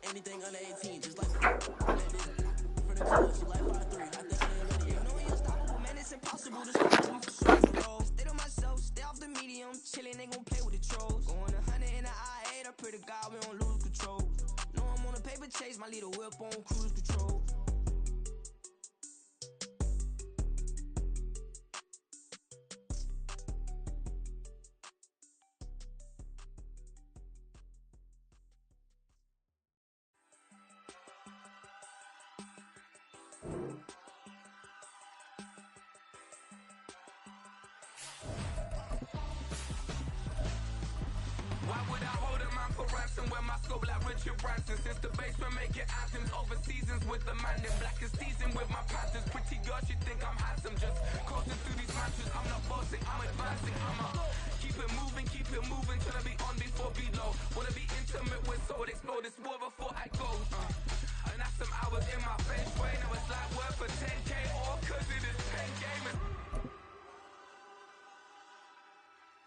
Anything under 18, just like for the club, she like 5'3". I think she a little young. No, he unstoppable, man. It's impossible to stop us. We for sure for roll. Stay to myself, stay off the medium. Chillin', ain't gon' play with the trolls. Going 100 in the I-8, I pray to God we don't lose control. No, I'm on a paper chase, my little whip on cruise control. Why would I hold a man for ransom when my scope like Richard Branson? Since the basement making anthems over seasons with the man in black is seasoned with my Panthers. Pretty girl, she think I'm handsome. Just coasting through these mansions. I'm not bossing, I'm advancing. I'ma keep it moving till I be on before below. Wanna be intimate with soul, explore this war before I go. And that's some hours in my bench way. Now it's like work for 10K or cause it is 10 gamers.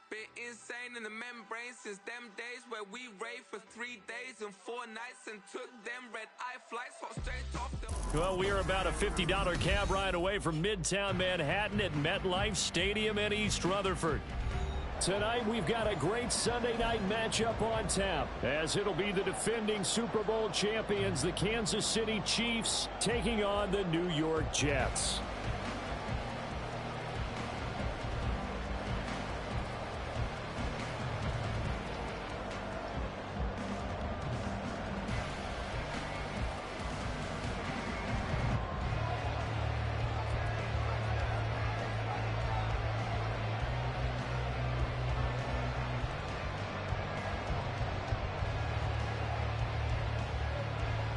Bit insane in the membrane since them days where we raved for 3 days and 4 nights and took them red-eye flights hot straight off the... Well, we are about a $50 cab ride away from Midtown Manhattan at MetLife Stadium in East Rutherford. Tonight, we've got a great Sunday night matchup on tap, as it'll be the defending Super Bowl champions, the Kansas City Chiefs, taking on the New York Jets.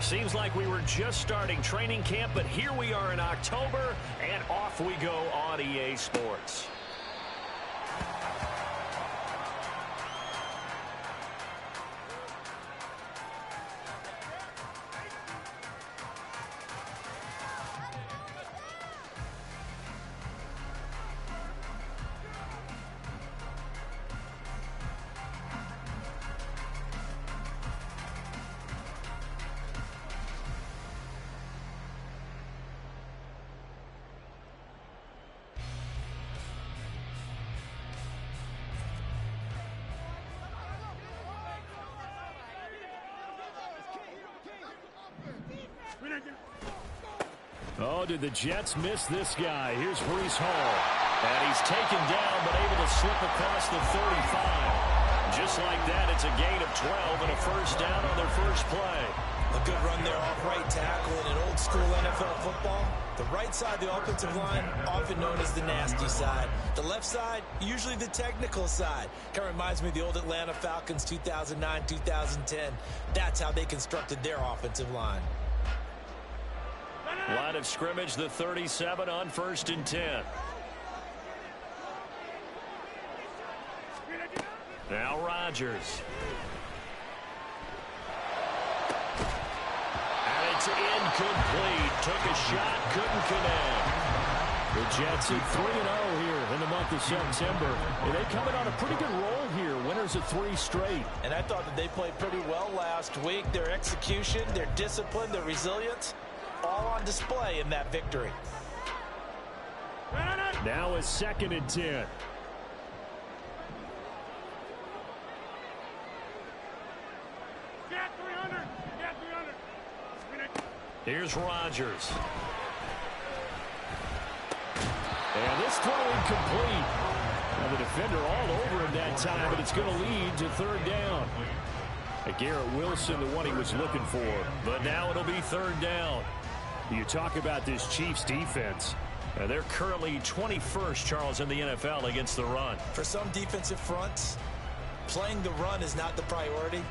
Seems like we were just starting training camp, but here we are in October, and off we go on EA Sports. Oh, did the Jets miss this guy? Here's Breece Hall. And he's taken down, but able to slip across the 35. Just like that, it's a gain of 12 and a first down on their first play. A good run there off right tackle in an old-school NFL football. The right side, the offensive line, often known as the nasty side. The left side, usually the technical side. Kind of reminds me of the old Atlanta Falcons 2009-2010. That's how they constructed their offensive line. Line of scrimmage, the 37 on 1st and 10. Now Rodgers. And it's incomplete. Took a shot, couldn't connect. The Jets at 3-0 here in the month of September. And they coming on a pretty good roll here. Winners of 3 straight. And I thought that they played pretty well last week. Their execution, their discipline, their resilience, all on display in that victory. Now a 2nd and 10. Here's Rodgers. And this throw incomplete. Now the defender all over him that time, but it's going to lead to 3rd down. Garrett Wilson, the one he was looking for. But now it'll be 3rd down. You talk about this Chiefs defense. They're currently 21st, Charles, in the NFL against the run. For some defensive fronts, playing the run is not the priority.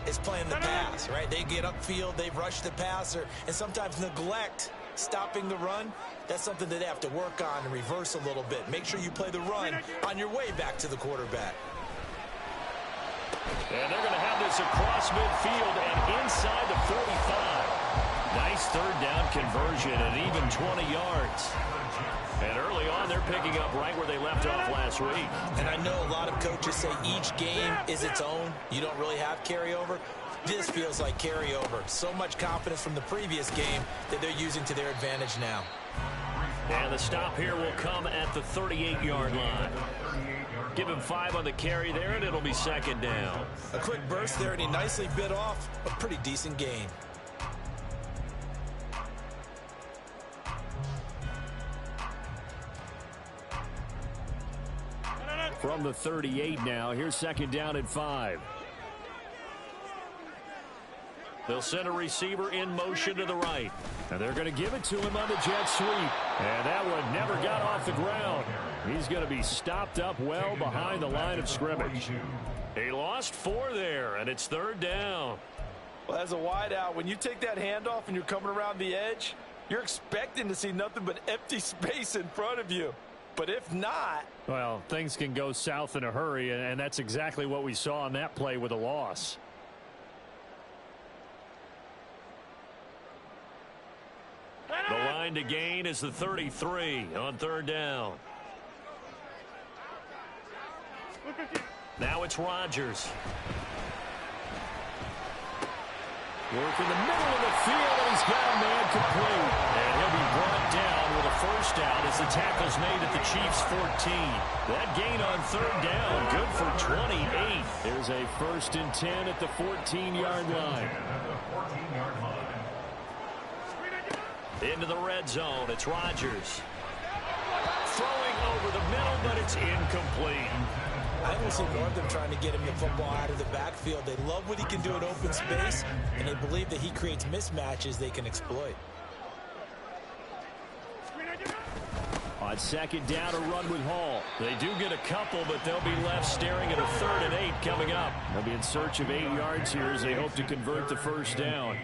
It's playing the pass, right? They get upfield, they rush the passer, and sometimes neglect stopping the run. That's something that they have to work on and reverse a little bit. Make sure you play the run on your way back to the quarterback. And they're going to have this across midfield and inside the 45. Nice third down conversion and even 20 yards. And early on, they're picking up right where they left off last week. And I know a lot of coaches say each game is its own. You don't really have carryover. This feels like carryover. So much confidence from the previous game that they're using to their advantage now. And the stop here will come at the 38-yard line. Give him 5 on the carry there, and it'll be second down. A quick burst there, and he nicely bit off a pretty decent gain. From the 38 now, here's second down and 5. They'll send a receiver in motion to the right. And they're going to give it to him on the jet sweep. And that one never got off the ground. He's going to be stopped up well behind the line of scrimmage. He lost 4 there, and it's third down. Well, as a wideout, when you take that handoff and you're coming around the edge, you're expecting to see nothing but empty space in front of you. But if not... Well, things can go south in a hurry, and that's exactly what we saw on that play with a loss. The line to gain is the 33 on third down. Now it's Rodgers. Work in the middle of the field, and he's got a man complete. And he'll be brought down with a first down as the tackle's made at the Chiefs' 14. That gain on third down, good for 28. There's a 1st and 10 at the 14-yard line. Into the red zone, it's Rodgers. Throwing over the middle, but it's incomplete. I don't see more of them trying to get him the football out of the backfield. They love what he can do in open space, and they believe that he creates mismatches they can exploit. On second down, a run with Hall. They do get a couple, but they'll be left staring at a 3rd and 8 coming up. They'll be in search of 8 yards here as they hope to convert the first down.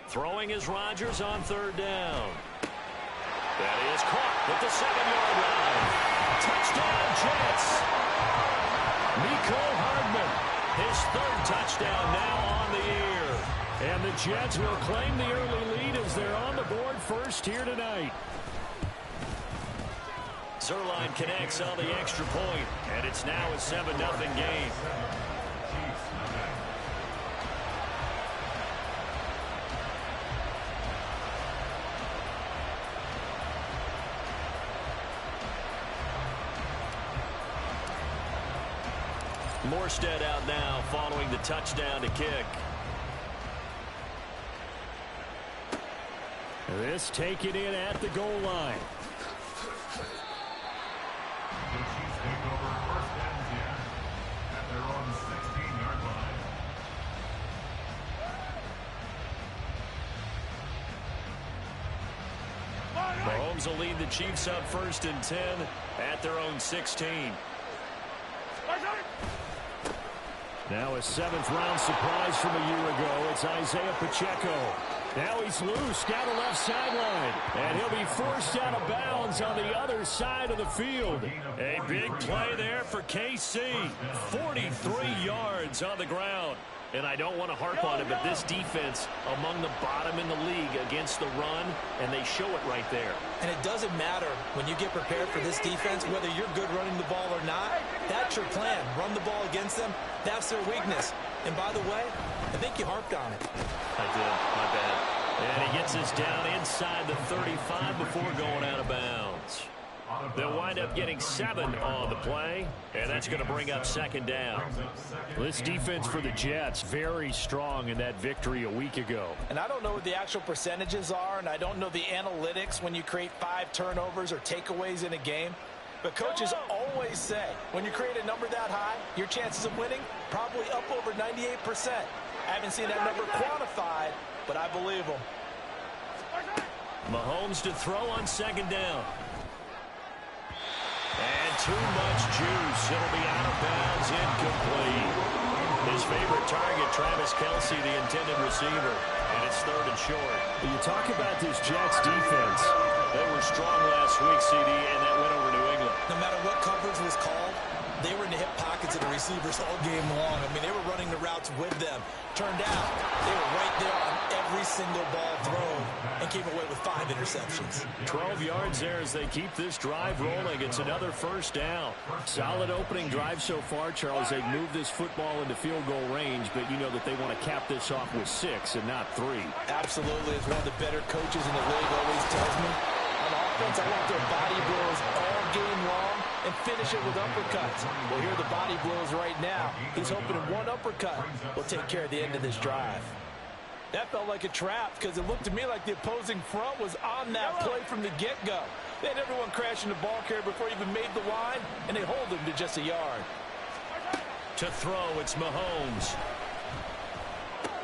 Throwing is Rodgers on third down. That is caught at the 7-yard line. Touchdown, Jets. Mecole Hardman, his 3rd touchdown now on the year. And the Jets will claim the early lead as they're on the board first here tonight. Zerline connects on the extra point, and it's now a 7-0 game. Morstead out now following the touchdown to kick. This taken in at the goal line. Mahomes will lead the Chiefs up 1st and 10 at their own 16. Now a 7th-round surprise from a year ago. It's Isaiah Pacheco. Now he's loose down the left sideline. And he'll be forced out of bounds on the other side of the field. A big play there for KC. 43 yards on the ground. And I don't want to harp on it, but this defense among the bottom in the league against the run, and they show it right there. And it doesn't matter when you get prepared for this defense, whether you're good running the ball or not. That's your plan. Run the ball against them. That's their weakness. And by the way, I think you harped on it. I did. My bad. And he gets us down inside the 35 before going out of bounds. They'll wind up getting 7 on the play, and that's going to bring up second down. This defense for the Jets, very strong in that victory a week ago. And I don't know what the actual percentages are, and I don't know the analytics when you create 5 turnovers or takeaways in a game. But coaches always say, when you create a number that high, your chances of winning probably up over 98%. I haven't seen that number quantified, but I believe them. Mahomes to throw on second down. And too much juice. It'll be out of bounds, incomplete. His favorite target, Travis Kelce, the intended receiver. And it's 3rd and short. You talk about this Jets defense. They were strong last week, CD, and that went over New England. No matter what coverage was called, they were in the hip pockets of the receivers all game long. I mean, they were running the routes with them. Turned out, they were right there on every single ball thrown and came away with 5 interceptions. 12 yards there as they keep this drive rolling. It's another first down. Solid opening drive so far, Charles. They've moved this football into field goal range, but you know that they want to cap this off with 6 and not 3. Absolutely. As one of the better coaches in the league always tells me, on offense, I want their body blows all game long and finish it with uppercuts. Well, here are the body blows right now. He's hoping one uppercut will take care of the end of this drive. That felt like a trap because it looked to me like the opposing front was on that play from the get-go. They had everyone crashing the ball carrier before he even made the line, and they hold him to just a yard. To throw, it's Mahomes.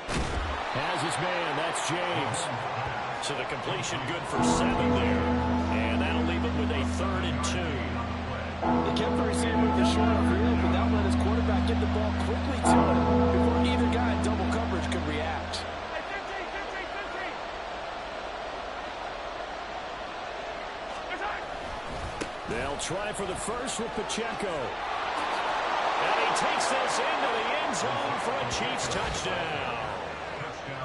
Has his man, that's James. So the completion good for 7 there. And that'll leave it with a 3rd and 2. They kept the receiver with the short field, but that let his quarterback get the ball quickly to him before either guy in double coverage could react. They'll try for the first with Pacheco. And he takes this into the end zone for a Chiefs touchdown.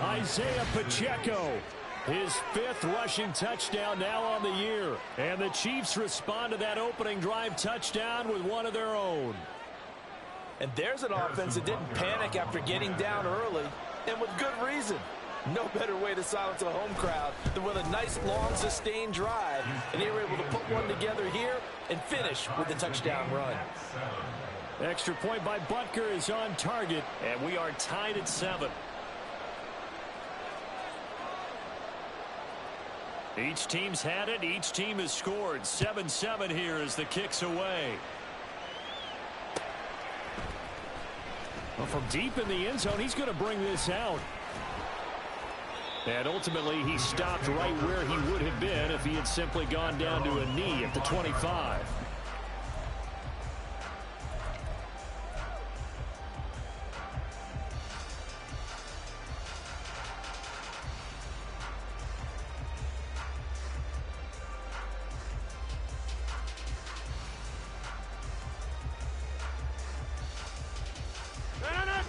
Isaiah Pacheco, his 5th rushing touchdown now on the year. And the Chiefs respond to that opening drive touchdown with one of their own. And there's an offense that didn't panic after getting down early, and with good reason. No better way to silence a home crowd than with a nice, long, sustained drive. And they were able to put one together here and finish with a touchdown run. Extra point by Butker is on target, and we are tied at 7. Each team's had it. Each team has scored. 7-7 here as the kick's away. Well, from deep in the end zone, he's going to bring this out. And ultimately, he stopped right where he would have been if he had simply gone down to a knee at the 25.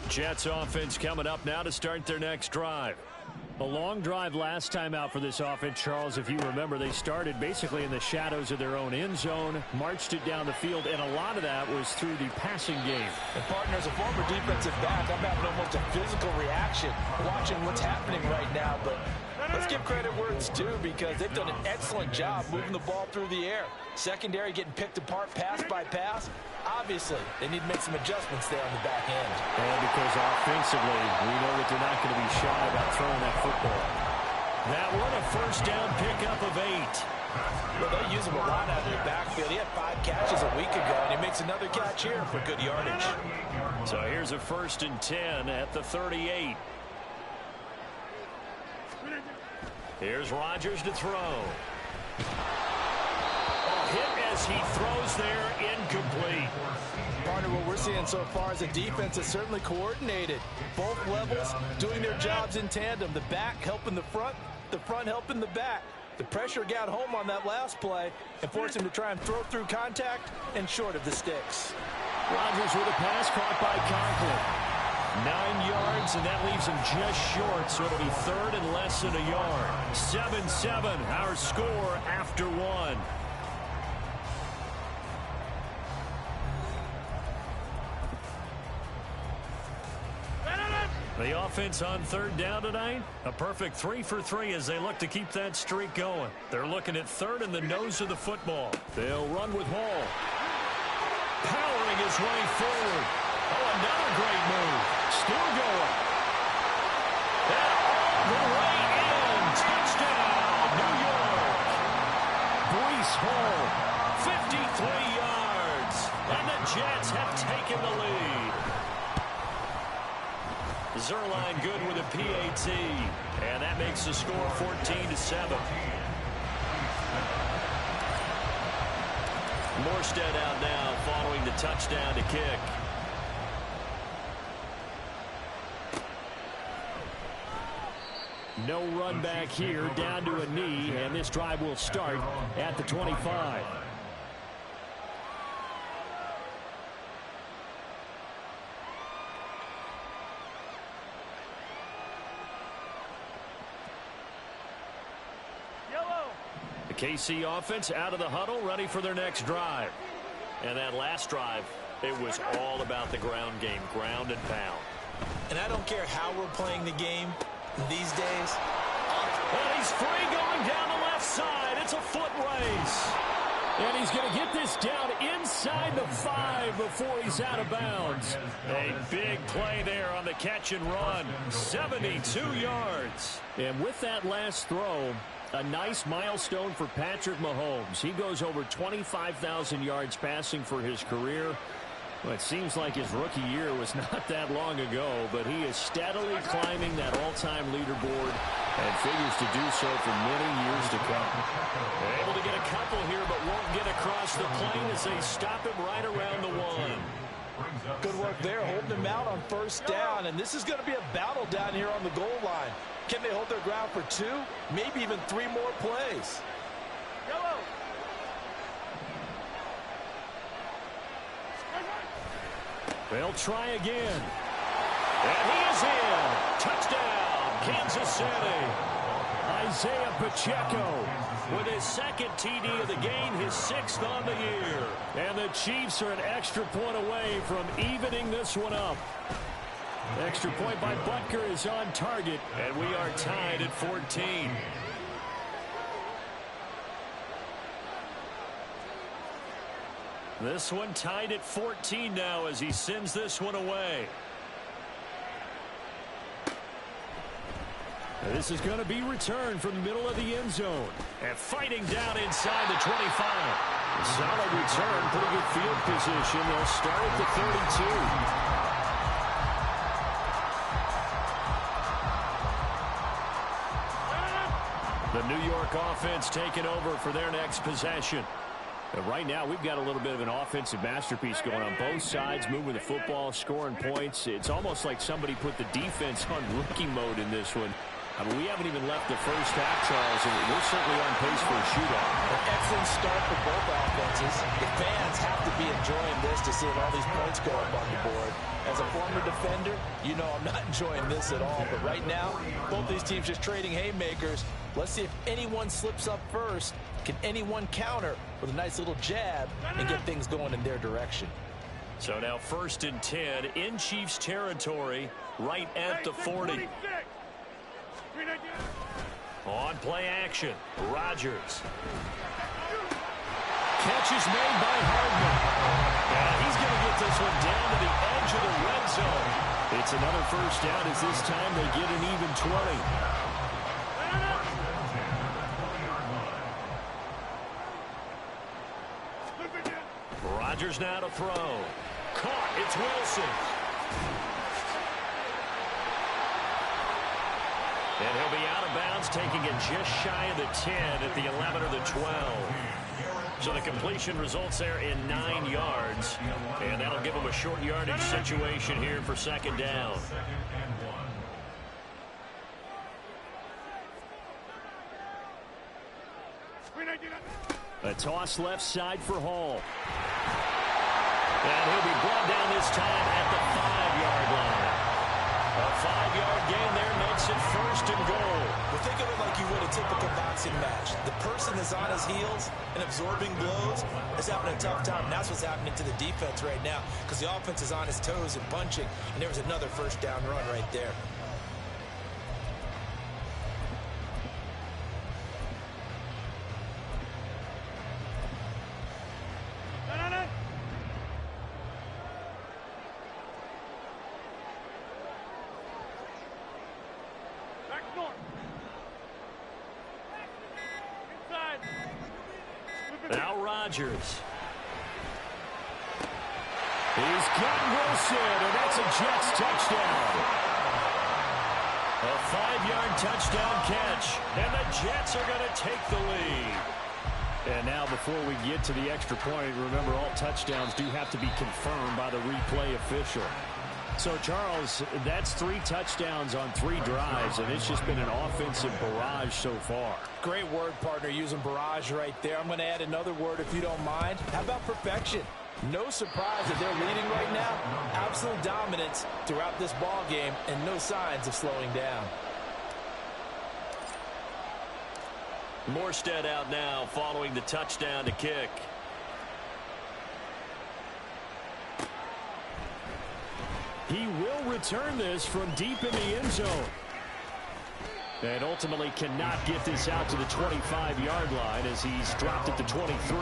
Jets offense coming up now to start their next drive. A long drive last time out for this offense, Charles. If you remember, they started basically in the shadows of their own end zone, marched it down the field, and a lot of that was through the passing game. And partner, as a former defensive back, I'm having almost a physical reaction watching what's happening right now. But let's give credit where it's due because they've done an excellent job moving the ball through the air. Secondary getting picked apart pass by pass. Obviously, they need to make some adjustments there on the back end. And because offensively, we know that they're not going to be shy about throwing that football. That one, a first down pickup of 8. Well, they use him a lot out of the backfield. He had 5 catches a week ago, and he makes another catch here for good yardage. So here's a 1st and 10 at the 38. Here's Rodgers to throw. Hit as he throws there, incomplete. Partner, what we're seeing so far is a defense that's certainly coordinated. Both levels doing their jobs in tandem. The back helping the front helping the back. The pressure got home on that last play and forced him to try and throw through contact and short of the sticks. Rodgers with a pass caught by Conklin. 9 yards, and that leaves him just short, so it'll be 3rd and less than a yard. 7-7, our score after 1. The offense on 3rd down tonight, a perfect 3 for 3 as they look to keep that streak going. They're looking at 3rd in the nose of the football. They'll run with Hall. Powering his way forward. Oh, another great move. Still going. And all the way in. Touchdown, New York. Breece Hall, 53 yards. And the Jets have taken the lead. Zerline good with a PAT, and that makes the score 14-7. Morstead out now following the touchdown to kick. No run back here, down to a knee, and this drive will start at the 25. KC offense out of the huddle, ready for their next drive. And that last drive, it was all about the ground game, ground and pound. And I don't care how we're playing the game these days. And he's free going down the left side. It's a foot race. And he's going to get this down inside the 5 before he's out of bounds. A big play there on the catch and run. 72 yards. And with that last throw, a nice milestone for Patrick Mahomes. He goes over 25,000 yards passing for his career. Well, it seems like his rookie year was not that long ago, but he is steadily climbing that all-time leaderboard and figures to do so for many years to come. They're able to get a couple here, but won't get across the plane as they stop him right around the 1. Good work there, holding him out on first down, and this is going to be a battle down here on the goal line. Can they hold their ground for 2, maybe even 3 more plays? They'll try again. And he is in. Touchdown, Kansas City. Isaiah Pacheco with his second TD of the game, his 6th on the year. And the Chiefs are an extra point away from evening this one up. Extra point by Butker is on target, and we are tied at 14. This one tied at 14 now as he sends this one away. This is going to be returned from the middle of the end zone. And fighting down inside the 25. Solid return, pretty good field position. They'll start at the 32. The New York offense taking over for their next possession. But right now, we've got a little bit of an offensive masterpiece going on both sides, moving the football, scoring points. It's almost like somebody put the defense on rookie mode in this one. I mean, we haven't even left the first half, Charles, and we're certainly on pace for a shootout. An excellent start for both offenses. The fans have to be enjoying this to see all these points go up on the board. As a former defender, you know I'm not enjoying this at all. But right now, both these teams just trading haymakers. Let's see if anyone slips up first. Can anyone counter with a nice little jab and get things going in their direction? So now 1st and 10 in Chiefs territory, right at the 40. On play action, Rodgers. Catch is made by Hardman. And he's going to get this one down to the edge of the red zone. It's another first down as this time they get an even 20. Rodgers now to throw. Caught, it's Wilson. And he'll be out of bounds, taking it just shy of the 10 at the 11 or the 12. So the completion results there in 9 yards. And that'll give him a short yardage situation here for 2nd down. A toss left side for Hall. And he'll be brought down this time at the 5-yard line. A 5-yard gain there makes it 1st and goal. Well, think of it like you would a typical boxing match. The person that's on his heels and absorbing blows is having a tough time. And that's what's happening to the defense right now because the offense is on his toes and punching. And there was another first down run right there. Now Rodgers. He's got Wilson, and that's a Jets touchdown. A 5-yard touchdown catch, and the Jets are going to take the lead. And now before we get to the extra point, remember all touchdowns do have to be confirmed by the replay official. So, Charles, that's 3 touchdowns on 3 drives, and it's just been an offensive barrage so far. Great word, partner, using barrage right there. I'm going to add another word if you don't mind. How about perfection? No surprise that they're leading right now. Absolute dominance throughout this ball game and no signs of slowing down. Morstead out now following the touchdown to kick. He will return this from deep in the end zone. And ultimately cannot get this out to the 25-yard line as he's dropped at the 23.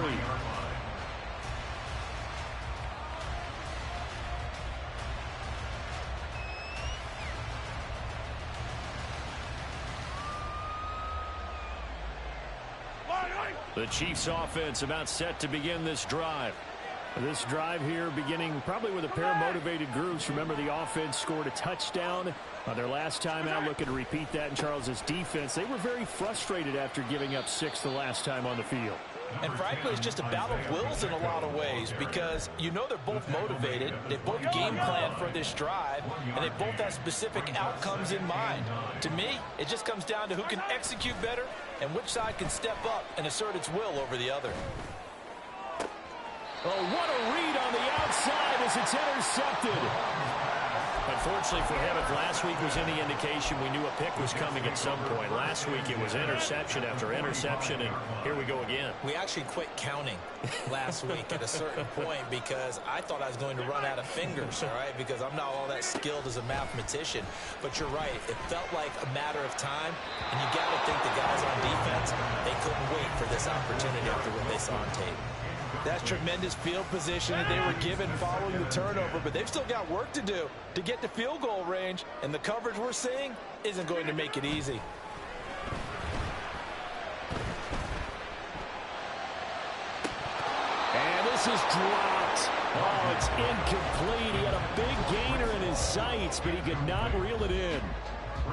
The Chiefs offense about set to begin this drive. This drive here beginning probably with a pair of motivated groups. Remember, the offense scored a touchdown on their last time out. Looking to repeat that in Charles's defense. They were very frustrated after giving up 6 the last time on the field. And frankly, it's just a battle of wills in a lot of ways because you know they're both motivated. They both game plan for this drive, and they both have specific outcomes in mind. To me, it just comes down to who can execute better and which side can step up and assert its will over the other. Oh, what a read on the outside as it's intercepted. Unfortunately for him, if last week was any indication, we knew a pick was coming at some point. Last week it was interception after interception, and here we go again. We actually quit counting last week at a certain point because I thought I was going to run out of fingers, all right, because I'm not all that skilled as a mathematician. But you're right. It felt like a matter of time, and you got to think the guys on defense, they couldn't wait for this opportunity after what they saw on tape. That's tremendous field position that they were given following the turnover, but they've still got work to do to get to field goal range, and the coverage we're seeing isn't going to make it easy. And this is dropped. Oh, it's incomplete. He had a big gainer in his sights, but he could not reel it in.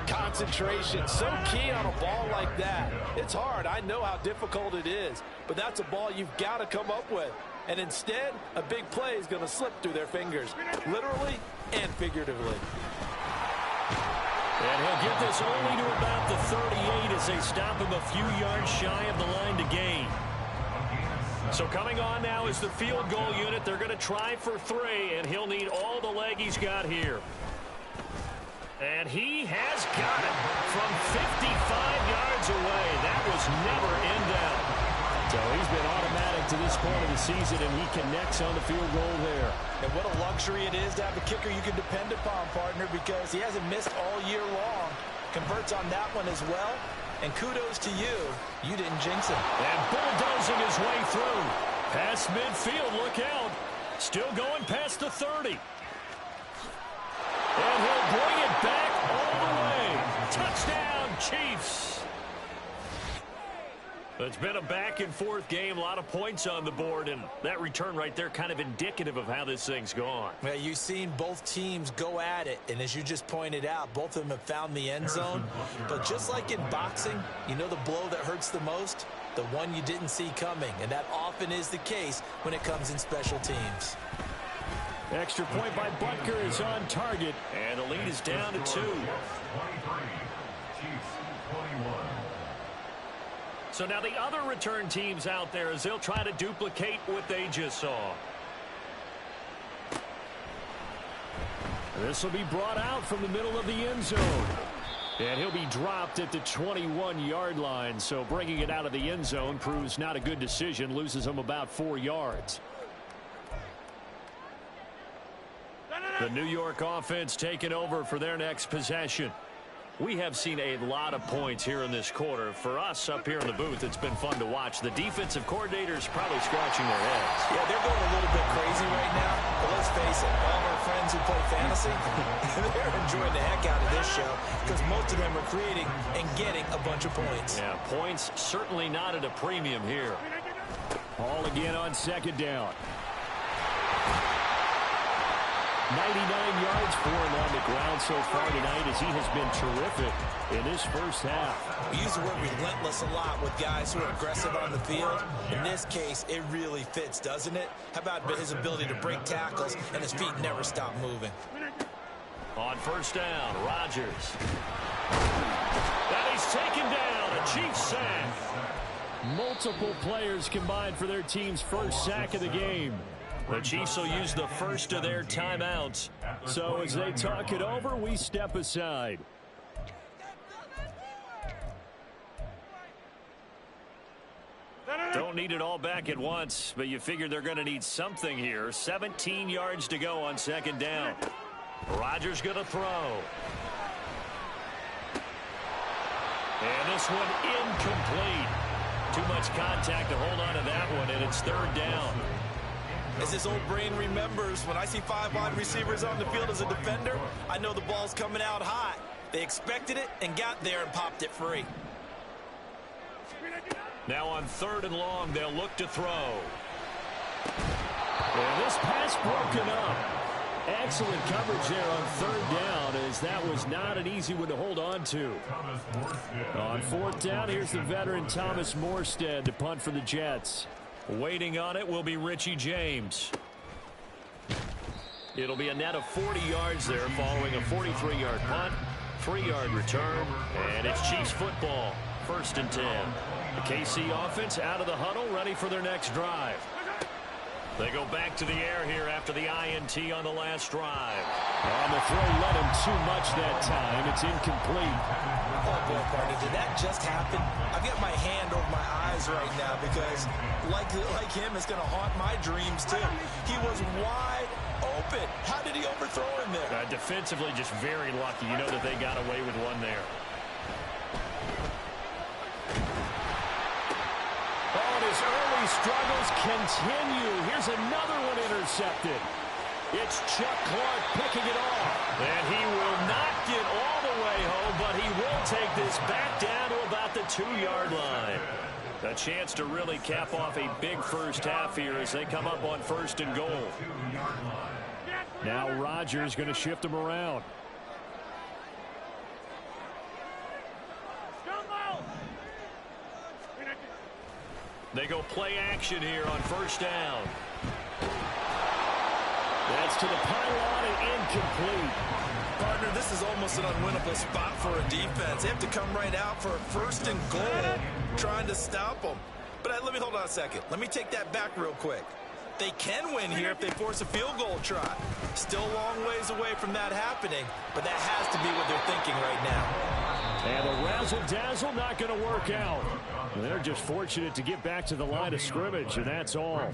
Concentration, so key on a ball like that. It's hard. I know how difficult it is, but that's a ball you've got to come up with. And instead, a big play is going to slip through their fingers, literally and figuratively. And he'll get this only to about the 38 as they stop him a few yards shy of the line to gain. So coming on now is the field goal unit. They're going to try for 3, and he'll need all the leg he's got here. And he has got it from 55 yards away. That was never in doubt. So he's been automatic to this point of the season, and he connects on the field goal there. And what a luxury it is to have a kicker you can depend upon, partner, because he hasn't missed all year long. Converts on that one as well. And kudos to you. You didn't jinx him. And bulldozing his way through. Past midfield, look out. Still going past the 30. And he'll bring it back all the way. Touchdown, Chiefs. It's been a back-and-forth game, a lot of points on the board, and that return right there kind of indicative of how this thing's gone. Well, you've seen both teams go at it, and as you just pointed out, both of them have found the end zone. But just like in boxing, you know the blow that hurts the most? The one you didn't see coming, and that often is the case when it comes in special teams. Extra point by Butker is on target, and the lead is down to 2. So now the other return teams out there as they'll try to duplicate what they just saw. This will be brought out from the middle of the end zone. And he'll be dropped at the 21-yard line, so bringing it out of the end zone proves not a good decision, loses him about 4 yards. The New York offense taking over for their next possession. We have seen a lot of points here in this quarter. For us up here in the booth, it's been fun to watch. The defensive coordinators probably scratching their heads. Yeah, they're going a little bit crazy right now. But let's face it, all of our friends who play fantasy, they're enjoying the heck out of this show because most of them are creating and getting a bunch of points. Yeah, points certainly not at a premium here. Ball again on second down. 99 yards for him on the ground so far tonight as he has been terrific in this first half. We use the word relentless a lot with guys who are aggressive on the field. In this case, it really fits, doesn't it? How about his ability to break tackles and his feet never stop moving? On first down, Rodgers. And he's taken down, a Chiefs sack. Multiple players combined for their team's first sack of the game. The Chiefs will use the first of their timeouts. So as they talk it over, we step aside. don't need it all back at once, but you figure they're going to need something here. 17 yards to go on second down. Rodgers going to throw. And this one incomplete. Too much contact to hold on to that one, and it's third down. As his old brain remembers, when I see 5 wide receivers on the field as a defender, I know the ball's coming out high. They expected it and got there and popped it free. Now on third and long, they'll look to throw. And this pass broken up. Excellent coverage there on third down, as that was not an easy one to hold on to. On fourth down, here's the veteran Thomas Morstead to punt for the Jets. Waiting on it will be Richie James. It'll be a net of 40 yards there following a 43-yard punt, 3-yard return, and it's Chiefs football, 1st and 10. The KC offense out of the huddle, ready for their next drive. They go back to the air here after the INT on the last drive. And the throw led him too much that time. It's incomplete. Oh, boy, partner, did that just happen? I've got my hand over my eyes right now because, like him, it's going to haunt my dreams, too. He was wide open. How did he overthrow him there? Defensively, just very lucky. You know that they got away with one there. His early struggles continue. Here's another one intercepted. It's Chuck Clark picking it off. And he will not get all the way home, but he will take this back down to about the 2-yard line. A chance to really cap off a big first half here as they come up on 1st and goal. Now Rodgers going to shift him around. They go play action here on 1st down. That's to the pylon and incomplete. Partner, this is almost an unwinnable spot for a defense. They have to come right out for a 1st and goal, trying to stop them. But let me hold on a second. Let me take that back real quick. They can win here if they force a field goal try. Still a long ways away from that happening, but that has to be what they're thinking right now. And the razzle-dazzle not going to work out. They're just fortunate to get back to the line of scrimmage, and that's all.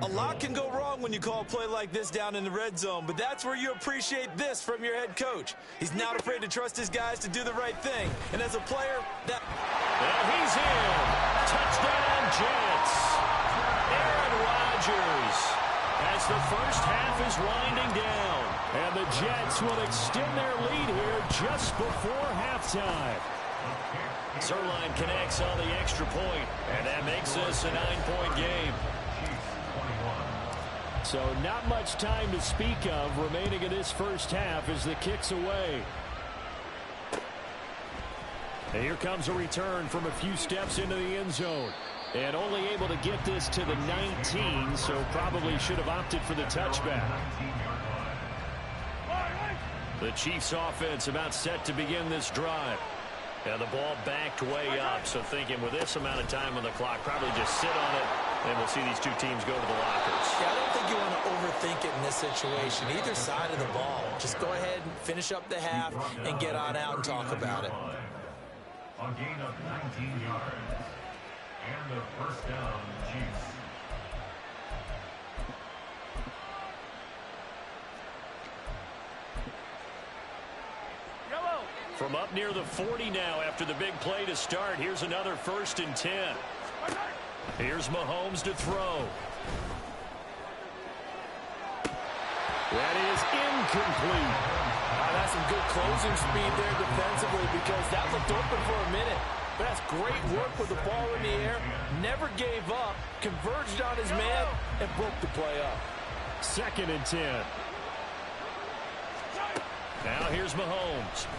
A lot can go wrong when you call a play like this down in the red zone, but that's where you appreciate this from your head coach. He's not afraid to trust his guys to do the right thing. And as a player, that... And he's in. Touchdown, Jets. Aaron Rodgers as the first half is winding down. And the Jets will extend their lead here just before halftime. Zerline connects on the extra point, and that makes this a 9-point game. So not much time to speak of remaining in this first half as the kick's away. And here comes a return from a few steps into the end zone. And only able to get this to the 19, so probably should have opted for the touchback. The Chiefs offense about set to begin this drive. And the ball backed way up, so thinking with this amount of time on the clock, probably just sit on it, and we'll see these two teams go to the lockers. Yeah, I don't think you want to overthink it in this situation. Either side of the ball. Just go ahead and finish up the half and get on out and talk about it. A gain of 19 yards. And the 1st down, Chiefs. From up near the 40 now after the big play to start, here's another 1st and 10. Here's Mahomes to throw. That is incomplete. That's some good closing speed there defensively because that looked open for a minute. But that's great work with the ball in the air. Never gave up, converged on his man, and broke the play up. 2nd and 10. Now here's Mahomes.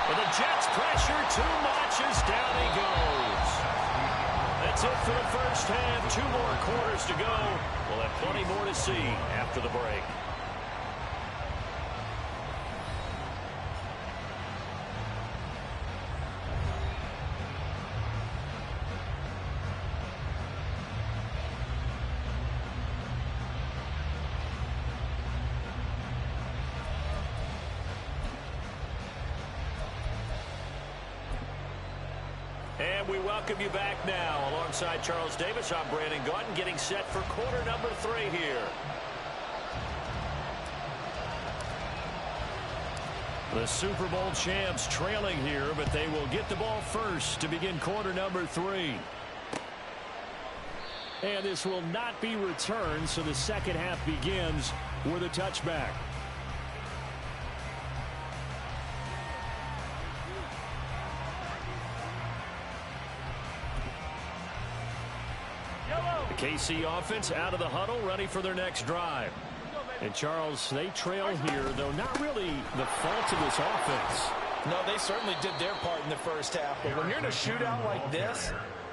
And the Jets pressure too much as down he goes. That's it for the first half. 2 more quarters to go. We'll have plenty more to see after the break. And we welcome you back now. Alongside Charles Davis, I'm Brandon Gaudin, getting set for quarter number 3 here. The Super Bowl champs trailing here, but they will get the ball first to begin quarter number 3. And this will not be returned, so the second half begins with a touchback. The KC offense out of the huddle, ready for their next drive. And Charles, they trail here, though not really the fault of this offense. No, they certainly did their part in the first half. But when you're in a shootout like this,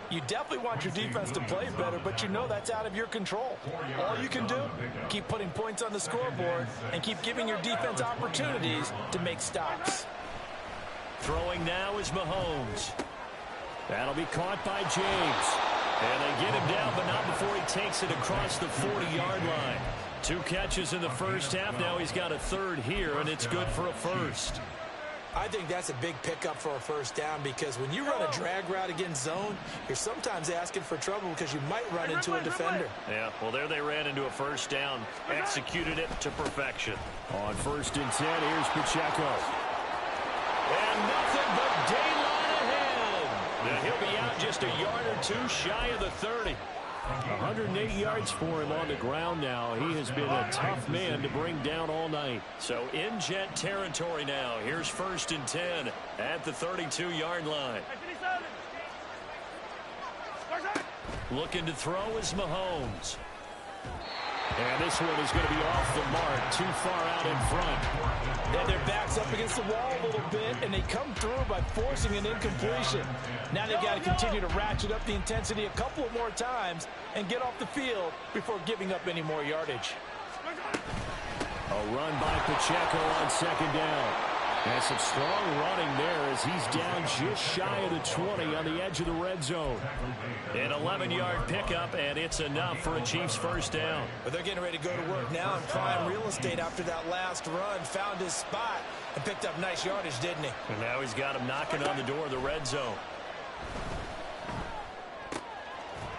you definitely want your defense to play better, but you know that's out of your control. All you can do, keep putting points on the scoreboard and keep giving your defense opportunities to make stops. Throwing now is Mahomes. That'll be caught by James. And they get him down, but not before he takes it across the 40-yard line. 2 catches in the first half. Now he's got a third here, and it's good for a first. I think that's a big pickup for a first down because when you run a drag route against zone, you're sometimes asking for trouble because you might run into a defender. Yeah, well, there they ran into a first down, executed it to perfection. On 1st and 10, here's Pacheco. And nothing but daylight ahead. Now he'll be out just a yard or 2 shy of the 30. 180 yards for him on the ground now. He has been a tough man to bring down all night. So in jet territory now. Here's 1st and 10 at the 32-yard line. Looking to throw is Mahomes. And this one is going to be off the mark, too far out in front. And their back's up against the wall a little bit, and they come through by forcing an incompletion. Now they've got to continue to ratchet up the intensity a couple of more times and get off the field before giving up any more yardage. A run by Pacheco on 2nd down. And some strong running there as he's down just shy of the 20 on the edge of the red zone. An 11-yard pickup, and it's enough for a Chiefs first down. But they're getting ready to go to work now in prime real estate after that last run. Found his spot and picked up nice yardage, didn't he? And now he's got him knocking on the door of the red zone.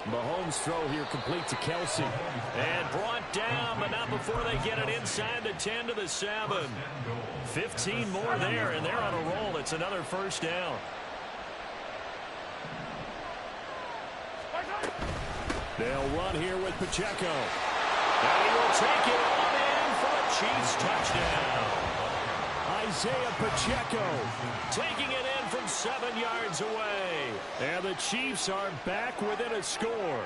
Mahomes' throw here complete to Kelsey. And brought down, but not before they get it inside the 10 to the 7. 15 more there, and they're on a roll. It's another first down. They'll run here with Pacheco. And he will take it on in for a Chiefs touchdown. Isaiah Pacheco taking it in from 7 yards away. And the Chiefs are back within a score.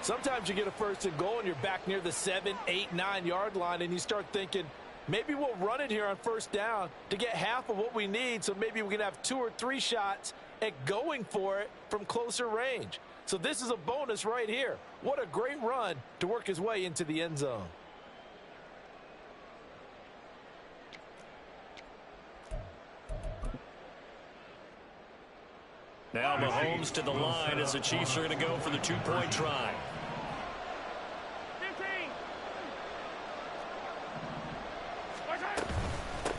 Sometimes you get a 1st and goal and you're back near the 7, 8, 9-yard line, and you start thinking, maybe we'll run it here on 1st down to get half of what we need, so maybe we can have 2 or 3 shots at going for it from closer range. So this is a bonus right here. What a great run to work his way into the end zone. Now Mahomes to the line as the Chiefs are going to go for the 2-point try.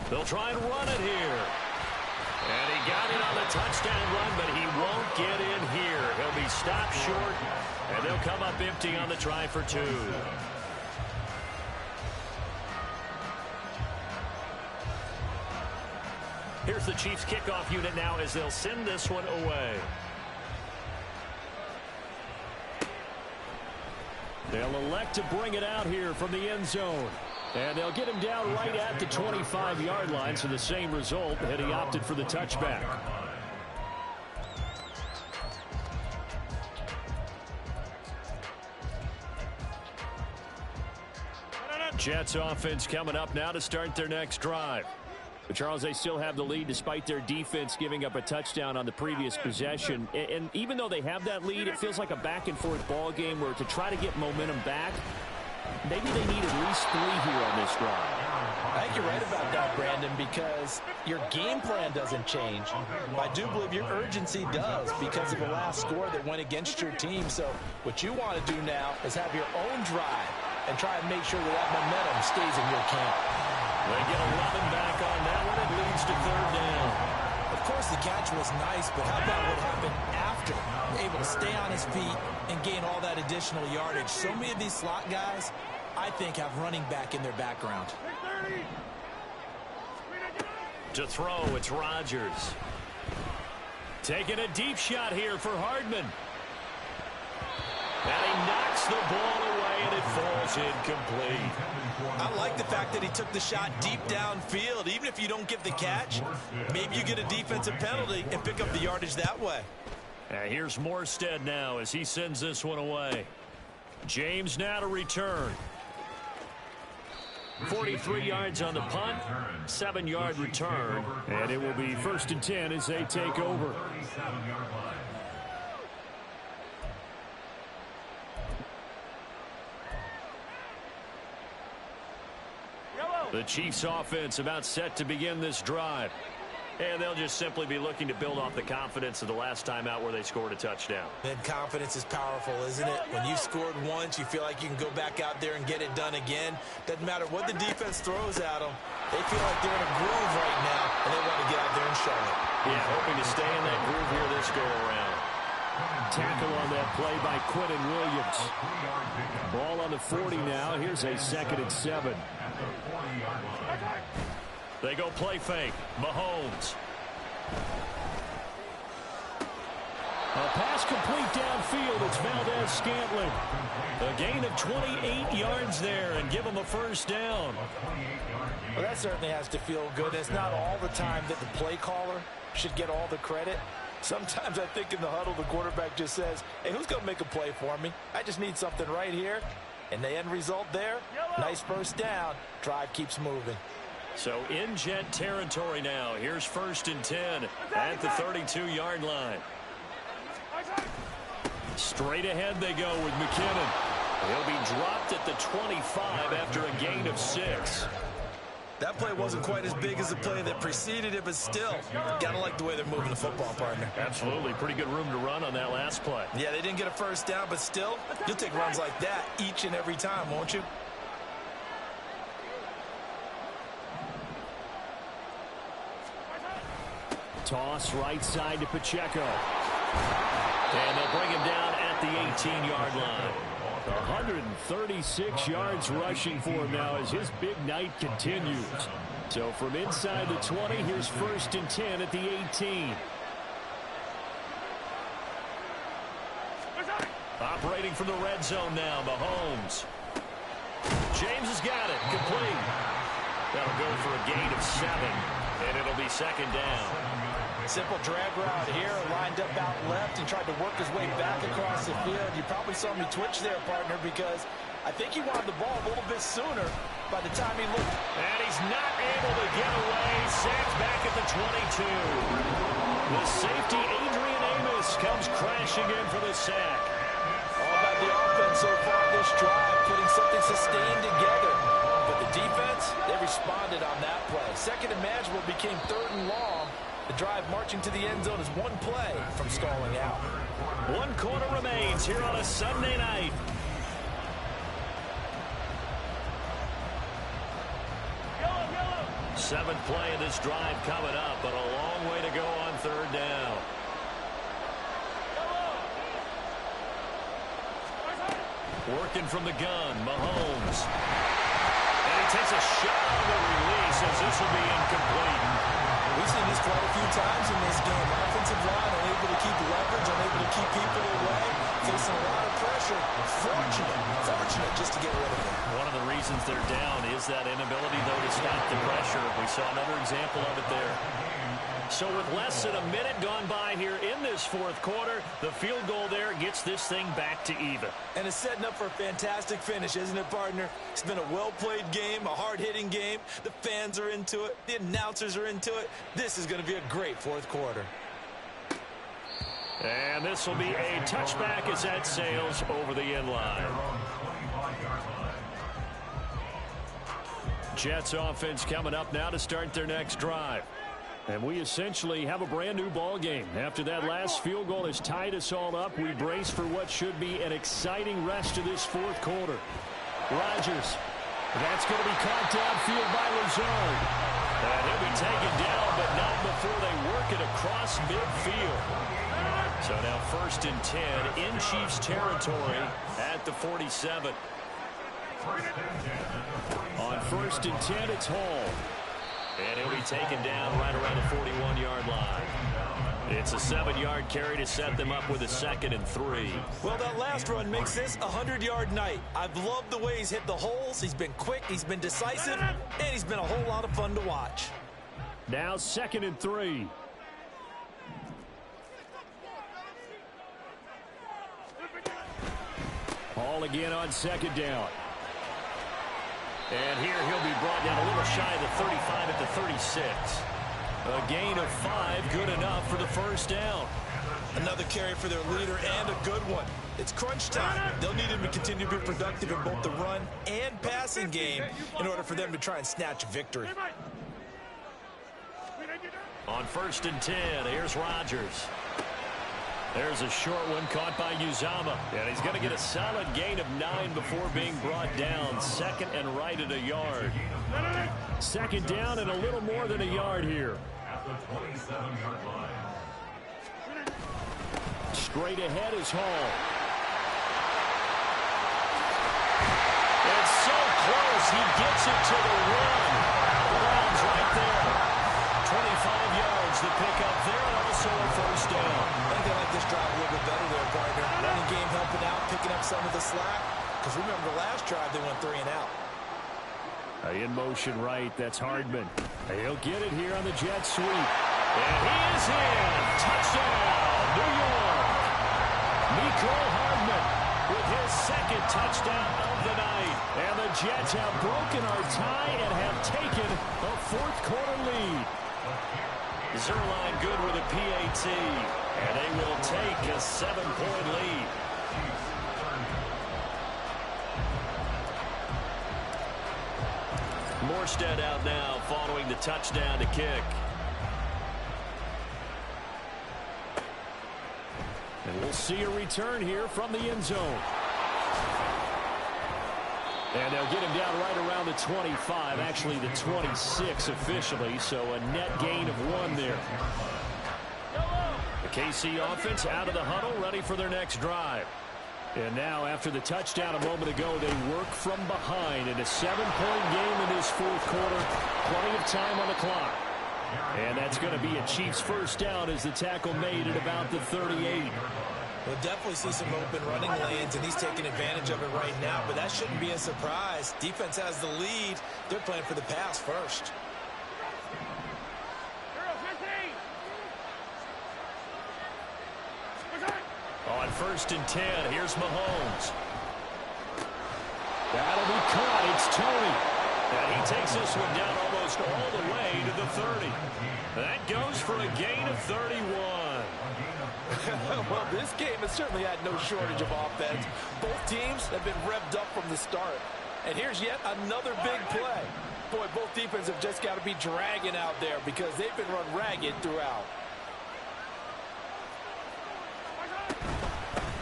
They'll try and run it here. And he got it on the touchdown run, but he won't get in here. He'll be stopped short, and they'll come up empty on the try for 2. Here's the Chiefs kickoff unit now as they'll send this one away. They'll elect to bring it out here from the end zone. And they'll get him down right at the 25-yard line, so the same result, and he opted for the touchback. Jets offense coming up now to start their next drive. But Charles, they still have the lead despite their defense giving up a touchdown on the previous possession. And even though they have that lead, it feels like a back-and-forth ball game where to try to get momentum back, maybe they need at least 3 here on this drive. I think you're right about that, Brandon, because your game plan doesn't change. I do believe your urgency does because of the last score that went against your team. So what you want to do now is have your own drive and try and make sure that momentum stays in your camp. They get 11 back on that one. It leads to 3rd down. Of course, the catch was nice, but how about what happened after? Able to stay on his feet and gain all that additional yardage. So many of these slot guys, I think, have running back in their background. To throw, it's Rodgers. Taking a deep shot here for Hardman. And he knocks the ball away, and it falls incomplete. I like the fact that he took the shot deep downfield. Even if you don't get the catch, maybe you get a defensive penalty and pick up the yardage that way. And here's Morstead now as he sends this one away. James now to return. 43 yards on the punt, 7-yard return, and it will be 1st and 10 as they take over. The Chiefs offense about set to begin this drive. And they'll just simply be looking to build off the confidence of the last time out where they scored a touchdown. And confidence is powerful, isn't it? When you've scored once, you feel like you can go back out there and get it done again. Doesn't matter what the defense throws at them. They feel like they're in a groove right now, and they want to get out there and show it. Yeah, hoping to stay in that groove here this go-around. Tackle on that play by Quentin Williams. Ball on the 40 now. Here's a 2nd and 7. They go play fake. Mahomes. A pass complete downfield. It's Valdez-Scantling. A gain of 28 yards there and give them a 1st down. Well, that certainly has to feel good. It's not all the time that the play caller should get all the credit. Sometimes I think in the huddle, the quarterback just says, hey, who's going to make a play for me? I just need something right here. And the end result there, nice 1st down. Drive keeps moving. So in Jet territory now. Here's 1st and 10 at the 32-yard line. Straight ahead they go with McKinnon. He'll be dropped at the 25 after a gain of 6. That play wasn't quite as big as the play that preceded it, but still, gotta like the way they're moving the football, partner. Absolutely. Pretty good room to run on that last play. Yeah, they didn't get a 1st down, but still, you'll take runs like that each and every time, won't you? Toss right side to Pacheco. And they'll bring him down at the 18-yard line. 136 yards rushing for him now as his big night continues. So from inside the 20, here's 1st and 10 at the 18. Operating from the red zone now, Mahomes. James has got it, complete. That'll go for a gain of 7, and it'll be 2nd down. Simple drag route here, lined up out left and tried to work his way back across the field. You probably saw me twitch there, partner, because I think he wanted the ball a little bit sooner by the time he looked. And he's not able to get away. Sacked back at the 22. The safety, Adrian Amos, comes crashing in for the sack. All about the offense so far this drive, putting something sustained together. But the defense, they responded on that play. 2nd and manageable became 3rd and long. The drive marching to the end zone is 1 play from stalling out. 1 quarter remains here on a Sunday night. Seventh play of this drive coming up, but a long way to go on 3rd down. Working from the gun, Mahomes. And he takes a shot on the release as this will be incomplete. We've seen this quite a few times in this game. Offensive line unable to keep leverage, unable to keep people away, facing a lot of pressure. Fortunate just to get rid of it. One of the reasons they're down is that inability, though, to stop the pressure. We saw another example of it there. So with less than a minute gone by here in this 4th quarter, the field goal there gets this thing back to even. And it's setting up for a fantastic finish, isn't it, partner? It's been a well-played game, a hard-hitting game. The fans are into it. The announcers are into it. This is going to be a great 4th quarter. And this will be a touchback as that sails over the end line. Jets offense coming up now to start their next drive. And we essentially have a brand new ball game. After that last field goal has tied us all up, we brace for what should be an exciting rest of this 4th quarter. Rodgers. That's going to be caught downfield by Lazard. And he'll be taken down, but not before they work it across midfield. So now 1st and 10 in Chiefs territory at the 47. On 1st and 10, it's Hall. And he'll be taken down right around the 41-yard line. It's a 7-yard carry to set them up with a 2nd and 3. Well, that last run makes this a 100-yard night. I've loved the way he's hit the holes. He's been quick, he's been decisive, and he's been a whole lot of fun to watch. Now 2nd and 3. Hall again on 2nd down. And here he'll be brought down a little shy of the 35 at the 36. A gain of 5, good enough for the 1st down. Another carry for their leader and a good one. It's crunch time. They'll need him to continue to be productive in both the run and passing game in order for them to try and snatch victory. On 1st and 10, here's Rodgers. There's a short one caught by Uzama. And he's going to get a solid gain of 9 before being brought down. 2nd and right at a yard. 2nd down and a little more than a yard here. At the 27-yard line. Straight ahead is Hall. It's so close. He gets it to the run. Brown's right there. 25 yards to pick up there, and also a 1st down. I think they like this drive a little bit better there, partner. Running game helping out, picking up some of the slack. Because remember, the last drive they went 3 and out. In motion right, that's Hardman. He'll get it here on the jet sweep. And he is in. Touchdown, New York. Mecole Hardman with his 2nd touchdown of the night. And the Jets have broken our tie and have taken a 4th quarter lead. Zerline good with a PAT. And they will take a 7-point lead. Morstead out now following the touchdown to kick. And we'll see a return here from the end zone. And they'll get him down right around the 25, actually the 26 officially, so a net gain of 1 there. The KC offense out of the huddle, ready for their next drive. And now, after the touchdown a moment ago, they work from behind in a 7-point game in this 4th quarter. Plenty of time on the clock. And that's going to be a Chiefs 1st down as the tackle made at about the 38. We'll definitely see some open running lanes, and he's taking advantage of it right now, but that shouldn't be a surprise. Defense has the lead. They're playing for the pass first. On 1st and 10, here's Mahomes. That'll be caught. It's Tony. And he takes this one down almost all the way to the 30. That goes for a gain of 31. Well, this game has certainly had no shortage of offense. Both teams have been revved up from the start. And here's yet another big play. Boy, both defenses have just got to be dragging out there because they've been run ragged throughout.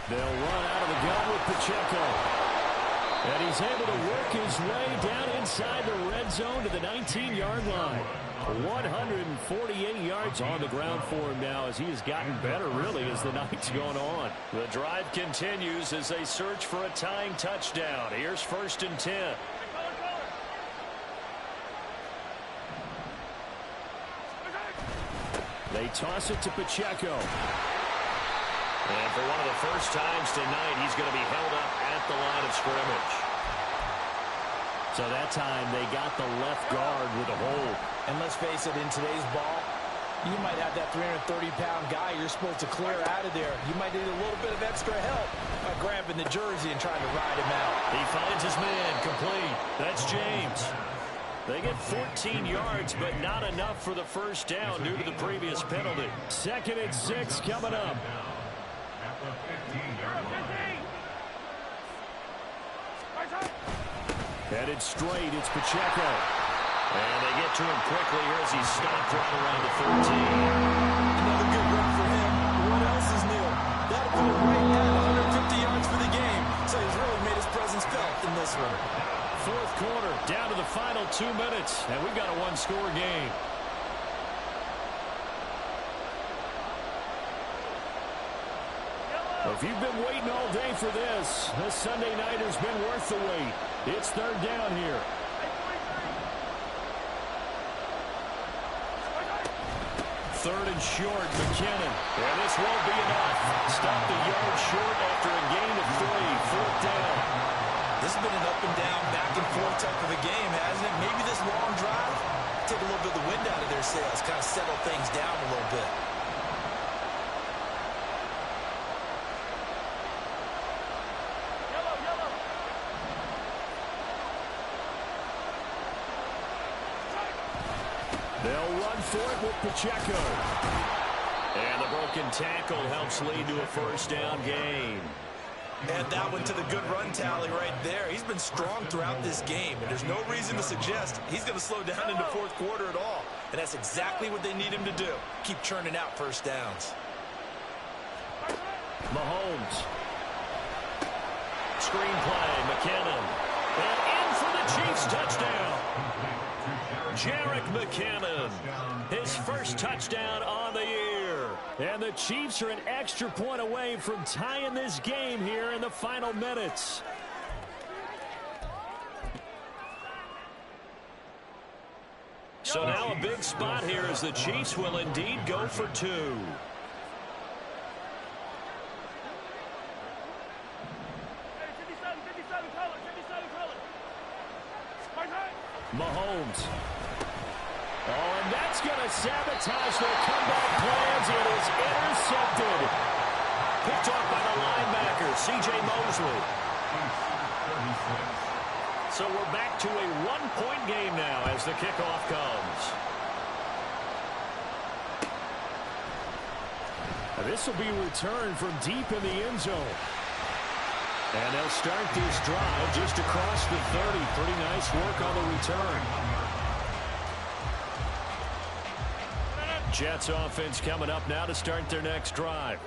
They'll run out of the gun with Pacheco. And he's able to work his way down inside the red zone to the 19-yard line. 148 yards on the ground for him now as he has gotten better, really, as the night's gone on. The drive continues as they search for a tying touchdown. Here's 1st and 10. They toss it to Pacheco. And for one of the first times tonight, he's going to be held up at the line of scrimmage. So that time they got the left guard with a hold. And let's face it, in today's ball, you might have that 330-pound guy you're supposed to clear out of there. You might need a little bit of extra help by grabbing the jersey and trying to ride him out. He finds his man complete. That's James. They get 14 yards, but not enough for the 1st down due to the previous penalty. 2nd and 6 coming up. At the 15-yard line. Headed straight, it's Pacheco. And they get to him quickly here as he's stopped right around the 13. Another good run for him. What else is new? That'll put him right at 150 yards for the game. So he's really made his presence felt in this one. fourth quarter, down to the final 2 minutes, and we've got a one-score game. If you've been waiting all day for this Sunday night has been worth the wait. It's third down here. Third and short, McKinnon. And this won't be enough. Stop the yard short after a gain of 3. Fourth down. This has been an up and down, back and forth type of a game, hasn't it? Maybe this long drive, take a little bit of the wind out of their sails, kind of settle things down a little bit. They'll run for it with Pacheco. And the broken tackle helps lead to a first down gain. And that one to the good run tally right there. He's been strong throughout this game, and there's no reason to suggest he's going to slow down in the fourth quarter at all. And that's exactly what they need him to do. Keep churning out first downs. Mahomes. Screenplay, McKinnon. And in for the Chiefs touchdown. Jerick McKinnon, his first touchdown on the year. And the Chiefs are an extra point away from tying this game here in the final minutes. So now a big spot here as the Chiefs will indeed go for 2. Mahomes. Oh, and that's going to sabotage their comeback plans. It is intercepted. Picked off by the linebacker, C.J. Mosley. So we're back to a one-point game now as the kickoff comes. This will be returned from deep in the end zone. And they'll start this drive just across the 30. Pretty nice work on the return. Jets offense coming up now to start their next drive.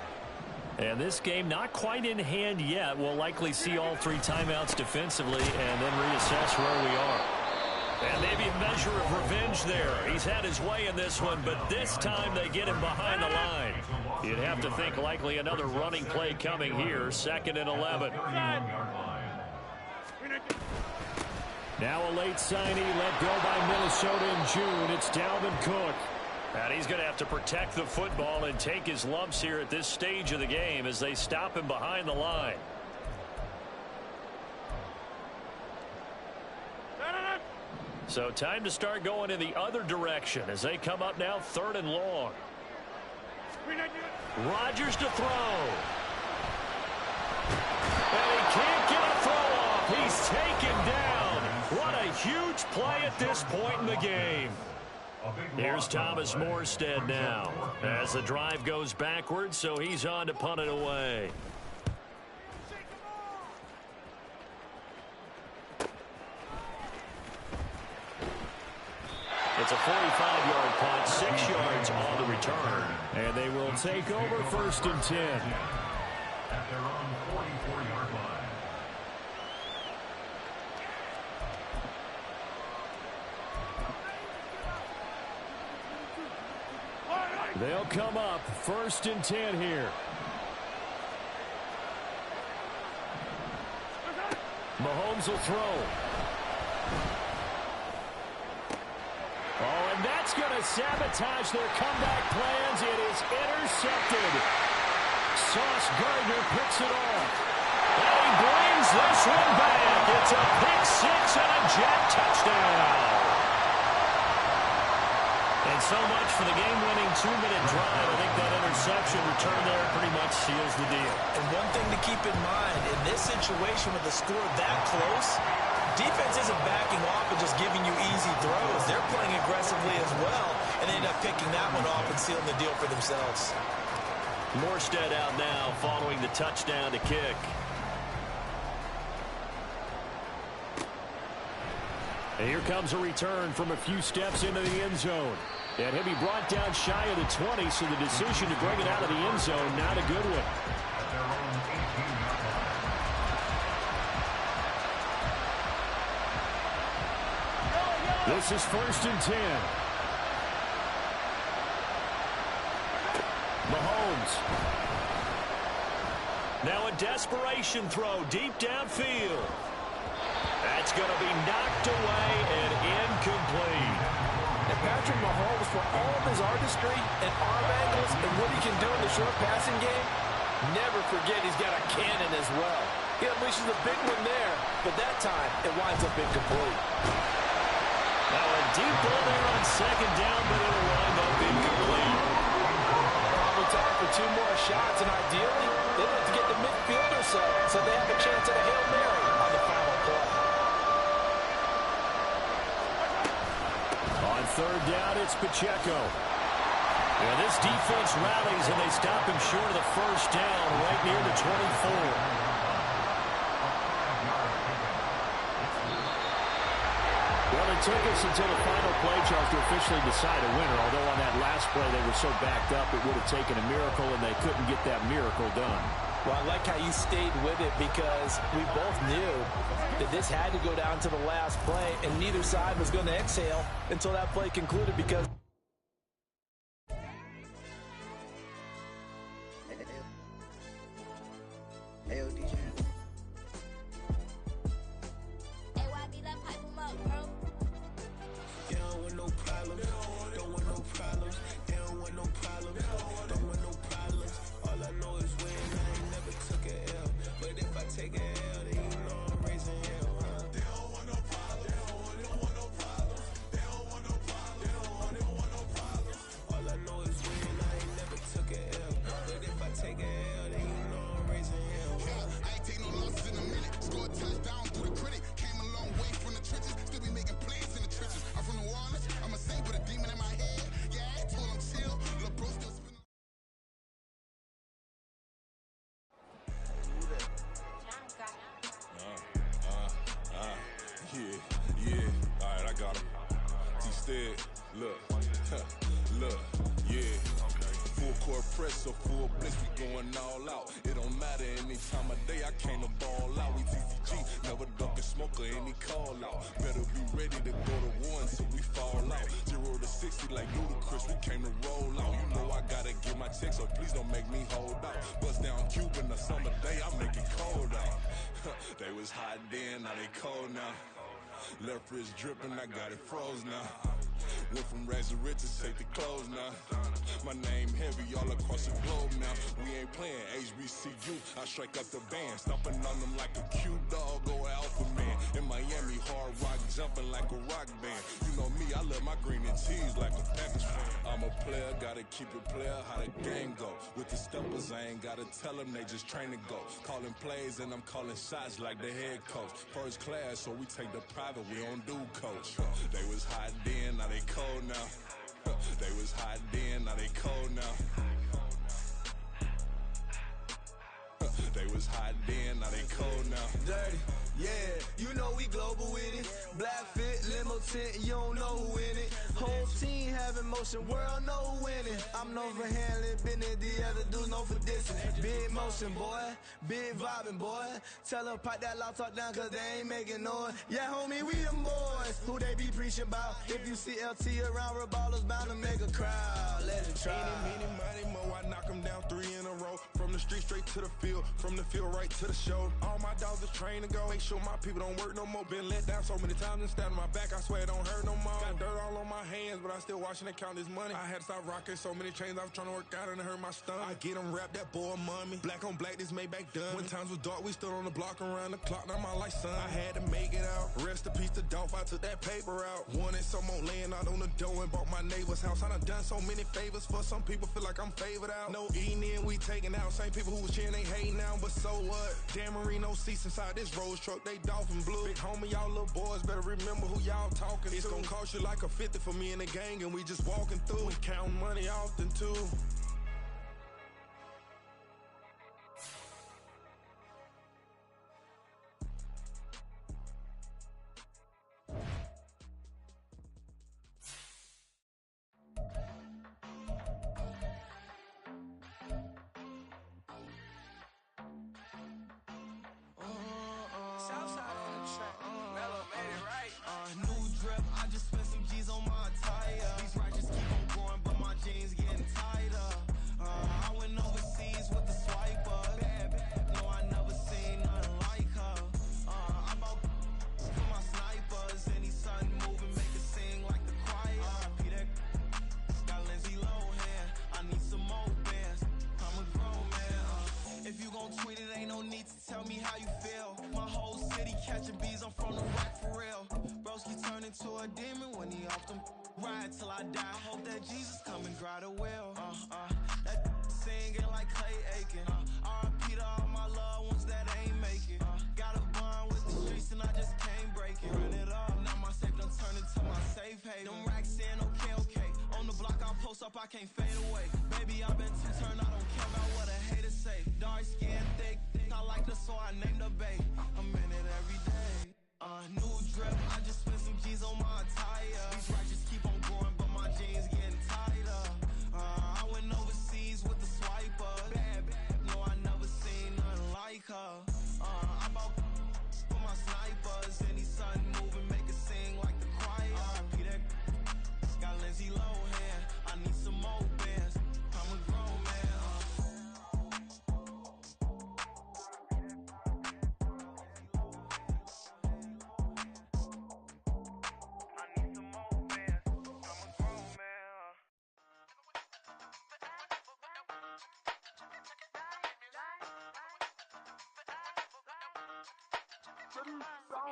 And this game not quite in hand yet. We'll likely see all 3 timeouts defensively and then reassess where we are. And maybe a measure of revenge there. He's had his way in this one, but this time they get him behind the line. You'd have to think likely another running play coming here. 2nd and 11. Now a late signee let go by Minnesota in June. It's Dalvin Cook. And he's going to have to protect the football and take his lumps here at this stage of the game as they stop him behind the line. So time to start going in the other direction as they come up now 3rd and long. Rodgers to throw. And he can't get a throw off. He's taken down. What a huge play at this point in the game. Here's Thomas Morstead now as the drive goes backwards, so he's on to punt it away. It's a 45-yard punt, 6 yards on the return. And they will take over 1st and 10. At their own 44-yard line. They'll come up 1st and 10 here. Mahomes will throw. Oh, and that's going to sabotage their comeback plans. It is intercepted. Sauce Gardner picks it off. And he brings this one back. It's a pick 6 and a Jet touchdown. And so much for the game-winning 2-minute drive. I think that interception return there pretty much seals the deal. And one thing to keep in mind, in this situation with the score that close, defense isn't backing off and just giving you easy throws. They're playing aggressively as well, and they end up picking that one off and sealing the deal for themselves. Morstead out now following the touchdown to kick. And here comes a return from a few steps into the end zone. And he'll be brought down shy of the 20, so the decision to bring it out of the end zone, not a good one. At their own 18-yard line. This is 1st and 10. Mahomes. Now a desperation throw deep downfield. That's going to be knocked away and incomplete. And Patrick Mahomes, for all of his artistry and arm angles and what he can do in the short passing game, never forget he's got a cannon as well. He unleashes a big one there, but that time it winds up incomplete. Now a deep ball there on 2nd down, but it'll wind up incomplete. Probably time for 2 more shots, and ideally, they'd like to get the midfield or so they have a chance at a Hail Mary on the final play. On 3rd down, it's Pacheco. And this defense rallies, and they stop him short of the 1st down, right near the 24. Well, it took us until the final play, Charles, to officially decide a winner. Although on that last play they were so backed up, it would have taken a miracle, and they couldn't get that miracle done. Well, I like how you stayed with it because we both knew that this had to go down to the last play, and neither side was going to exhale until that play concluded because... Yeah, all right, I got him. Instead, look, yeah. Full court press, so full blitz, we going all out. It don't matter any time of day, I came to ball out. We TCG, never duck a smoker, any call out. Better be ready to go to war until we fall out. 0 to 60 like Ludacris, we came to roll out. You know I gotta get my check, so please don't make me hold out. Bust down Cuban a summer day, I make it cold out. They was hot then, now they cold now. Left wrist dripping, I got it froze now. Went from rags to riches, take the clothes now. My name heavy all across the globe now. We ain't playing HBCU, I strike up the band. Stomping on them like a cute dog or alpha man. In Miami, hard rock jumping like a rock band. You know me, I love my green and cheese like a Packers fan. I'm a player, gotta keep it player, how the game go. With the steppers, I ain't gotta tell them, they just train to go. Calling plays and I'm calling shots like the head coach. First class, so we take the private, we don't do coach. They was hot then, now they cold now. They was hot then, now they cold now. They was hot then, now they cold now. Dirty, yeah, you know we global with it. Black fit, limo tint, you don't know who in it. Whole team having motion, world know who winning. I'm known for handling business, the other dudes known for dissing. Big motion, boy, big vibing, boy. Tell them pipe that loud talk down, cause they ain't making noise. Yeah, homie, we them boys, who they be preaching about. If you see LT around, Reballers bound to make a crowd. Let it try. Meeny, money, mo, I knock them down 3 in a row. From the street straight to the field, from the field right to the show. All my dogs are trained to go, make sure my people don't work no more. Been let down so many times and stand on my back, I swear it don't hurt no more. Got dirt all on my hands, but I still watching and count this money. I had to stop rocking so many chains, I was trying to work out and it hurt my stomach. I get them wrapped, that boy mommy. Black on black, this Maybach done. When times was dark, we stood on the block around the clock, now my life son. I had to make it out. Rest in peace to Dolph, I took that paper out. Wanted some more laying out on the dough and bought my neighbor's house. I done so many favors for some people, feel like I'm favored out. No eating in, we taking out. Same people who was cheering, they hating now, but so what? Dan Marino seats inside this Rolls truck, they dolphin blue. Big homie, y'all little boys better remember who y'all talking to. It's gonna cost you like a 50 for me and the gang, and we just walking through. We counting money often too. Southside on the track, Mellow made it right. New drip, I just spent off them. Ride till I die. Hope that Jesus come and grab the wheel. That singing like Clay Aiken. R.I.P. to all my loved ones that ain't make it. Got a bond with the streets and I just can't break it. Run it up. Now my safe done turned into my safe haven. Them racks in, okay. On the block I'll post up, I can't fade away. Baby, I've been too turned, I don't care about what a hater say. Dark skin, thick, I like the so I named the babe. I'm in it every day. New drip, I just spent some G's on my attire. These ratchets keep on growing, but my jeans getting tighter. I went overseas with the swiper. Bad, no, I never seen nothing like her. I bought for my snipers. Any sun moving, make it sing like the choir. R.I.P. that got Lindsay Lohan. I need some more bands. I'm a grown man.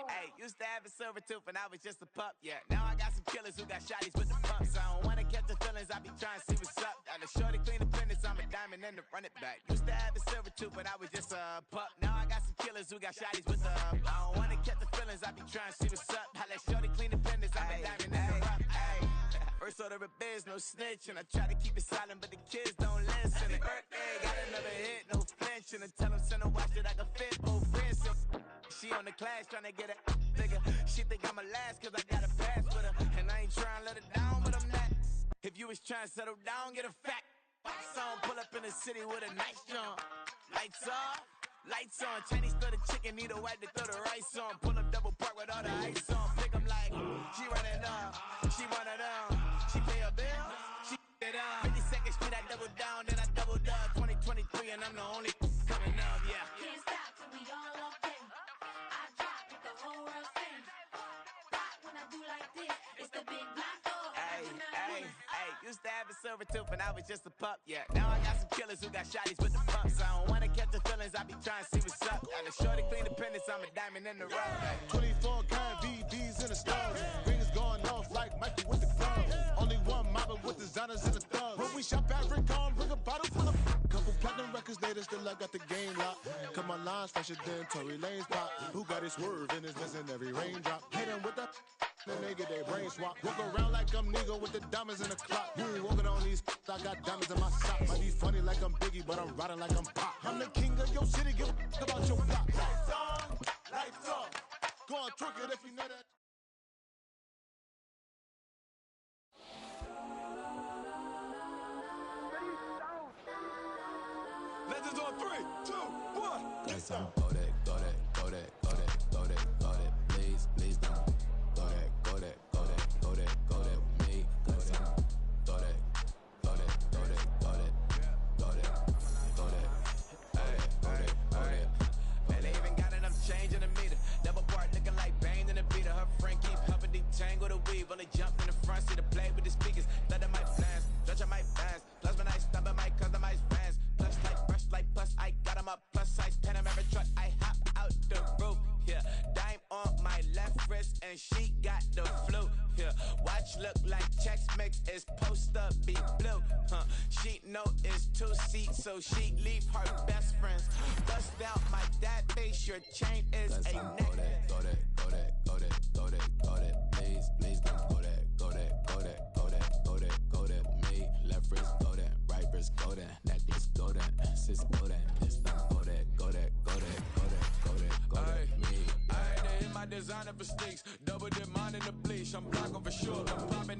Hey, used to have a silver tooth and I was just a pup, yeah. Now I got some killers who got shotties with the pumps. I don't wanna catch the feelings, I be trying to see what's up. Got a shorty clean the fitness, I'm a diamond and to run it back. Used to have a silver tooth but I was just a pup. Now I got some killers who got shotties with the I don't wanna catch the feelings, I be trying to see what's up. I let shorty clean the fitness, I'm a diamond and to run it. First order of biz, no snitch, and I try to keep it silent, but the kids don't listen. Birthday, got another hit, no flinching. And tell them send a watch that I can fit both wrists. She on the class trying to get it bigger. She think I'm a last cause I got a pass with her. And I ain't trying to let it down, but I'm not. If you was trying to settle down, get a fact. Song pull up in the city with a nice jump. Lights off, lights on. Chinese throw the chicken, need a wipe to throw the rice on. Pull up double park with all the ice on. Pick 'em like, she running up, she one of them. She pay a bill, she it up. 52nd Street, I double down, then I doubled up. 2023 and I'm the only coming up, yeah. Can't stop till we all up in. I drop it, the whole world sings. Rock when I do like this, it's the big black dog. Hey, used to have a silver tooth and I was just a pup, yeah. Now I got some killers who got shotties with the pumps. I don't wanna catch the feelings, I be trying to see what's up. Got a shorty clean the pendants, I'm a diamond in the rough. 24 karat VVs in the stars. Rings going off like Michael with the club. Only one model with designers in the thugs. When we shop at Rincon, bring a bottle full of couple platinum records later, still I got the game locked. Cause my lines fresher than Tory Lane's pop. Who got his swerve and is missing every raindrop. Hit him with the then they get their brain swap. Walk around like I'm Nego with the diamonds in the clock. You ain't walking on these I got diamonds in my socks. Might be funny like I'm Biggie, but I'm riding like I'm Pop. I'm the king of your city, give a about your block. Lights on, lights off. Go on, twerk it if you know that. Legends on 3, 2, 1. Got some go that, go that, go that, go that, go that, go that. Please, please don't. Go that, go that, go that, go that, go that with me. Got some go that, go that, go that, go that, go that, go that, go that, go that. And they even got enough change in the meter. Double part looking like Bane in the beater. Her friend keep helping deep tangle the weave. Only jumped in the front seat to play with the speakers. Thought I might blast, Dutch I might pass. Plus when I stop I might customize fans. Plus like brush like plus I got 'em up. Plus size Panamera truck I hop out the roof. Yeah, dime on my left wrist and she got the flu. Yeah, watch look like Chex Mix is supposed to be blue. She know it's 2 seats so she leave her best friends. Bust out my dad face, your chain is a neck. Go that, go that, go that, go that, go that. Please, please don't go that, go that, go that, go that, go that, go that with me. Left wrist go that, right wrist go that, necklace go that, sis go that, this time go that, go that, go that, go that, go that, go that with me. I had to hit my designer for sneaks, double dip mine in the bleach. I'm blocking for sure, I'm popping